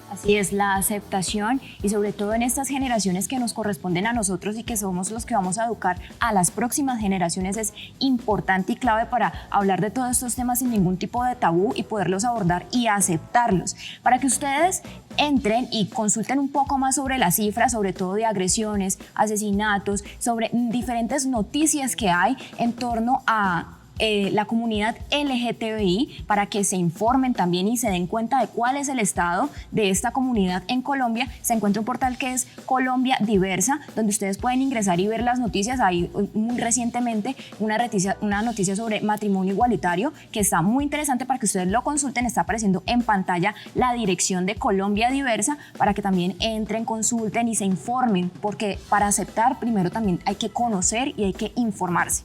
Así es, la aceptación, y sobre todo en estas generaciones que nos corresponden a nosotros y que somos los que vamos a educar a las próximas generaciones, es importante y clave para hablar de todos estos temas sin ningún tipo de tabú y poderlos abordar y aceptarlos. Para que ustedes entren y consulten un poco más sobre las cifras, sobre todo de agresiones, asesinatos, sobre diferentes noticias que hay en torno a la comunidad LGTBI para que se informen también y se den cuenta de cuál es el estado de esta comunidad en Colombia. Se encuentra un portal que es Colombia Diversa, donde ustedes pueden ingresar y ver las noticias. Hay muy recientemente una noticia sobre matrimonio igualitario que está muy interesante para que ustedes lo consulten. Está apareciendo en pantalla la dirección de Colombia Diversa para que también entren, consulten y se informen, porque para aceptar primero también hay que conocer y hay que informarse.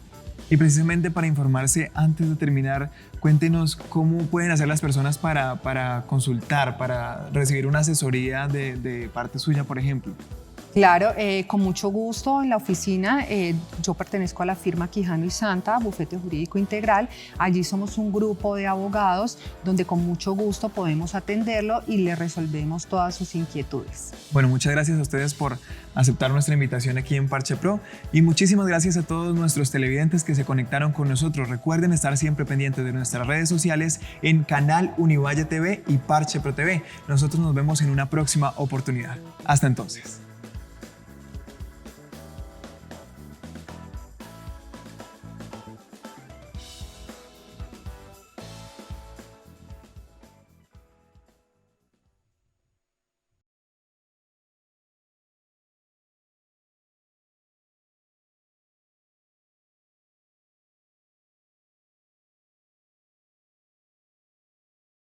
Y precisamente para informarse, antes de terminar, cuéntenos cómo pueden hacer las personas para consultar, para recibir una asesoría de parte suya, por ejemplo. Claro, con mucho gusto en la oficina. Yo pertenezco a la firma Quijano y Santa, Bufete Jurídico Integral. Allí somos un grupo de abogados donde con mucho gusto podemos atenderlo y le resolvemos todas sus inquietudes. Bueno, muchas gracias a ustedes por aceptar nuestra invitación aquí en Parche Pro y muchísimas gracias a todos nuestros televidentes que se conectaron con nosotros. Recuerden estar siempre pendientes de nuestras redes sociales en Canal Univalle TV y Parche Pro TV. Nosotros nos vemos en una próxima oportunidad. Hasta entonces.